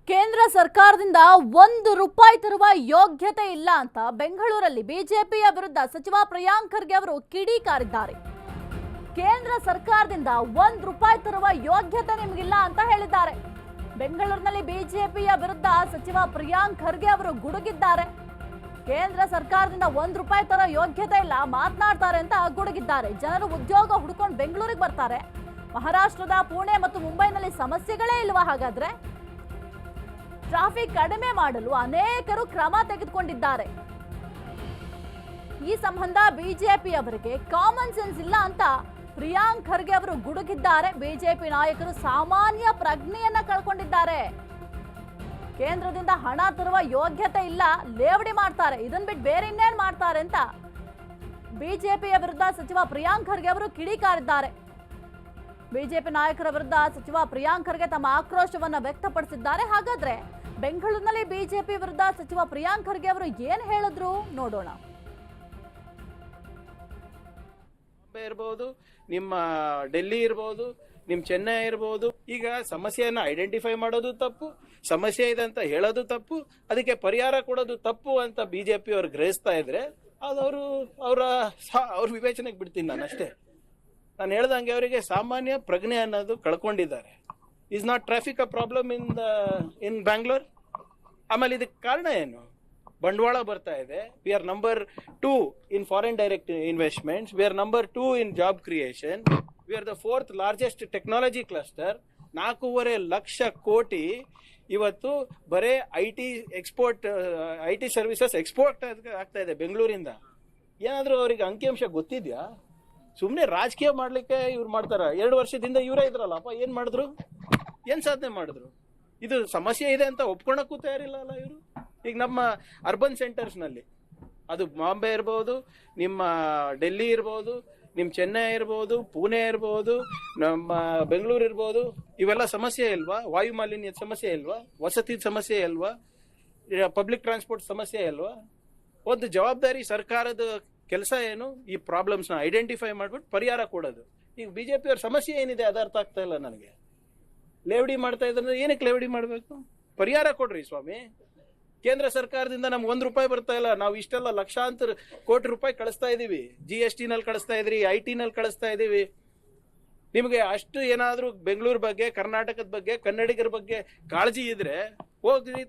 ಕೇಂದ್ರ ಸರ್ಕಾರದಿಂದ 1 ರೂಪಾಯಿ ತರುವ ಯೋಗ್ಯತೆ ಇಲ್ಲ ಅಂತ ಬೆಂಗಳೂರಲ್ಲಿ ಬಿಜೆಪಿಯ ವಿರುದ್ಧ ಸಚಿವ ಪ್ರಿಯಾಂಕ್ ಖರ್ಗೆ ಅವರು ಕಿಡಿಕಾರಿದ್ದಾರೆ. ಕೇಂದ್ರ ಸರ್ಕಾರದಿಂದ 1 ರೂಪಾಯಿ ತರುವ ಯೋಗ್ಯತೆ ನಿಮಗಿಲ್ಲ ಅಂತ ಹೇಳಿದ್ದಾರೆ. ಬೆಂಗಳೂರಿನಲ್ಲಿ ಬಿಜೆಪಿಯ ವಿರುದ್ಧ ಸಚಿವ ಪ್ರಿಯಾಂಕ್ ಖರ್ಗೆ ಅವರು ಗುಡುಗಿದ್ದಾರೆ. ಕೇಂದ್ರ ಸರ್ಕಾರದಿಂದ 1 ರೂಪಾಯಿ ತರೋ ಯೋಗ್ಯತೆ ಇಲ್ಲ, ಮಾತನಾಡ್ತಾರೆ ಅಂತ ಗುಡುಗಿದ್ದಾರೆ. ಜನರು ಉದ್ಯೋಗ ಹುಡುಕೊಂಡು ಬೆಂಗಳೂರಿಗೆ ಬರ್ತಾರೆ. ಮಹಾರಾಷ್ಟ್ರದ ಪುಣೆ ಮತ್ತು ಮುಂಬೈನಲ್ಲಿ ಸಮಸ್ಯೆಗಳೇ ಇಲ್ವಾ? ಹಾಗಾದ್ರೆ ಟ್ರಾಫಿಕ್ ಕಡಿಮೆ ಮಾಡಲು ಅನೇಕರು ಕ್ರಮ ತೆಗೆದುಕೊಂಡಿದ್ದಾರೆ. ಈ ಸಂಬಂಧ ಬಿಜೆಪಿ ಅವರಿಗೆ ಕಾಮನ್ ಸೆನ್ಸ್ ಇಲ್ಲ ಅಂತ ಪ್ರಿಯಾಂಕ್ ಖರ್ಗೆ ಅವರು ಗುಡುಗಿದ್ದಾರೆ. ಬಿಜೆಪಿ ನಾಯಕರು ಸಾಮಾನ್ಯ ಪ್ರಜ್ಞೆಯನ್ನ ಕಳ್ಕೊಂಡಿದ್ದಾರೆ. ಕೇಂದ್ರದಿಂದ ಹಣ ತರುವ ಯೋಗ್ಯತೆ ಇಲ್ಲ, ಲೇವಡಿ ಮಾಡ್ತಾರೆ, ಇದನ್ನ ಬಿಟ್ಟು ಬೇರೆ ಇನ್ನೇನ್ ಮಾಡ್ತಾರೆ ಅಂತ ಬಿಜೆಪಿಯ ವಿರುದ್ಧ ಸಚಿವ ಪ್ರಿಯಾಂಕ್ ಖರ್ಗೆ ಅವರು ಕಿಡಿಕಾರಿದ್ದಾರೆ. ಬಿಜೆಪಿ ನಾಯಕರ ವಿರುದ್ಧ ಸಚಿವ ಪ್ರಿಯಾಂಕ್ ಖರ್ಗೆ ತಮ್ಮ ಆಕ್ರೋಶವನ್ನ ವ್ಯಕ್ತಪಡಿಸಿದ್ದಾರೆ. ಹಾಗಾದ್ರೆ ಬೆಂಗಳೂರಿನಲ್ಲಿ ಬಿಜೆಪಿ ವಿರುದ್ಧ ಸಚಿವ ಪ್ರಿಯಾಂಕ್ ಖರ್ಗೆ ಅವರು ಏನ್ ಹೇಳಿದ್ರು ನೋಡೋಣ. ಇರಬಹುದು, ನಿಮ್ಮ ಡೆಲ್ಲಿ ಇರಬಹುದು, ನಿಮ್ ಚೆನ್ನೈ ಇರಬಹುದು. ಈಗ ಸಮಸ್ಯೆಯನ್ನ ಐಡೆಂಟಿಫೈ ಮಾಡೋದು ತಪ್ಪು, ಸಮಸ್ಯೆ ಇದೆ ಅಂತ ಹೇಳೋದು ತಪ್ಪು, ಅದಕ್ಕೆ ಪರಿಹಾರ ಕೊಡೋದು ತಪ್ಪು ಅಂತ ಬಿಜೆಪಿ ಅವ್ರು ಗ್ರಹಿಸ್ತಾ ಇದ್ರೆ ಅದು ಅವ್ರ ವಿವೇಚನೆಗೆ ಬಿಡ್ತೀನಿ ನಾನು ಅಷ್ಟೇ. ನಾನು ಹೇಳ್ದಂಗೆ ಅವರಿಗೆ ಸಾಮಾನ್ಯ ಪ್ರಜ್ಞೆ ಅನ್ನೋದು ಕಳ್ಕೊಂಡಿದ್ದಾರೆ. Is not traffic a problem in Bangalore? ಆಮೇಲೆ ಇದಕ್ಕೆ ಕಾರಣ ಏನು? ಬಂಡವಾಳ ಬರ್ತಾ ಇದೆ. We are number 2 in foreign direct investments, we are number 2 in job creation, we are the 4th largest technology cluster. 4.5 ಲಕ್ಷ ಕೋಟಿ ಇವತ್ತು ಬರೇ ಐ ಟಿ ಸರ್ವಿಸಸ್ ಎಕ್ಸ್ಪೋರ್ಟ್ ಆಗ್ತಾ ಇದೆ ಬೆಂಗಳೂರಿಂದ. ಏನಾದರೂ ಅವರಿಗೆ ಅಂಕಿಅಂಶ ಗೊತ್ತಿದ್ಯಾ? ಸುಮ್ಮನೆ ರಾಜಕೀಯ ಮಾಡ್ಲಿಕ್ಕೆ ಇವ್ರು ಮಾಡ್ತಾರ. 2 ವರ್ಷದಿಂದ ಇವರೇ ಇದ್ರಲ್ಲಪ್ಪ, ಏನ್ ಮಾಡಿದ್ರು, ಏನ್ ಸಾಧನೆ ಮಾಡಿದ್ರು? ಇದು ಸಮಸ್ಯೆ ಇದೆ ಅಂತ ಒಪ್ಕೊಳಕ್ಕೂ ತಯಾರಿಲ್ಲ ಅಲ್ಲ ಇವರು. ಈಗ ನಮ್ಮ ಅರ್ಬನ್ ಸೆಂಟರ್ಸ್ ನಲ್ಲಿ, ಅದು ಬಾಂಬೆ ಇರ್ಬೋದು, ನಿಮ್ಮ ಡೆಲ್ಲಿ ಇರ್ಬೋದು, ನಿಮ್ಮ ಚೆನ್ನೈ ಇರ್ಬೋದು, ಪುಣೆ ಇರ್ಬೋದು, ನಮ್ಮ ಬೆಂಗಳೂರು ಇರ್ಬೋದು, ಇವೆಲ್ಲ ಸಮಸ್ಯೆ ಇಲ್ವಾ? ವಾಯು ಮಾಲಿನ್ಯದ ಸಮಸ್ಯೆ ಇಲ್ವಾ? ವಸತಿ ಸಮಸ್ಯೆ ಇಲ್ವಾ? ಪಬ್ಲಿಕ್ ಟ್ರಾನ್ಸ್ಪೋರ್ಟ್ ಸಮಸ್ಯೆ ಇಲ್ವಾ? ಒಂದು ಜವಾಬ್ದಾರಿ ಸರ್ಕಾರದ ಕೆಲಸ ಏನು? ಈ ಪ್ರಾಬ್ಲಮ್ಸ್ನ ಐಡೆಂಟಿಫೈ ಮಾಡ್ಬಿಟ್ಟು ಪರಿಹಾರ ಕೊಡೋದು. ಈಗ ಬಿಜೆಪಿ ಅವ್ರ ಸಮಸ್ಯೆ ಏನಿದೆ ಅದು ಅರ್ಥ ಆಗ್ತಾ ಇಲ್ಲ ನನಗೆ. ಲೇವಡಿ ಮಾಡ್ತಾ ಇದ್ರೆ ಏನಕ್ಕೆ ಲೇವಡಿ ಮಾಡಬೇಕು? ಪರಿಹಾರ ಕೊಡ್ರಿ ಸ್ವಾಮಿ. ಕೇಂದ್ರ ಸರ್ಕಾರದಿಂದ ನಮ್ಗೆ 1 ರೂಪಾಯಿ ಬರ್ತಾ ಇಲ್ಲ. ನಾವು ಇಷ್ಟೆಲ್ಲ ಲಕ್ಷಾಂತರ ಕೋಟಿ ರೂಪಾಯಿ ಕಳಿಸ್ತಾ ಇದೀವಿ. GST ನಲ್ಲಿ ಕಳಿಸ್ತಾ ಇದ್ರಿ, IT ನಲ್ಲಿ ಕಳಿಸ್ತಾ ಇದೀವಿ. ನಿಮಗೆ ಅಷ್ಟು ಏನಾದರೂ ಬೆಂಗಳೂರು ಬಗ್ಗೆ, ಕರ್ನಾಟಕದ ಬಗ್ಗೆ, ಕನ್ನಡಿಗರ ಬಗ್ಗೆ ಕಾಳಜಿ ಇದ್ರೆ ಹೋಗ್ರಿ.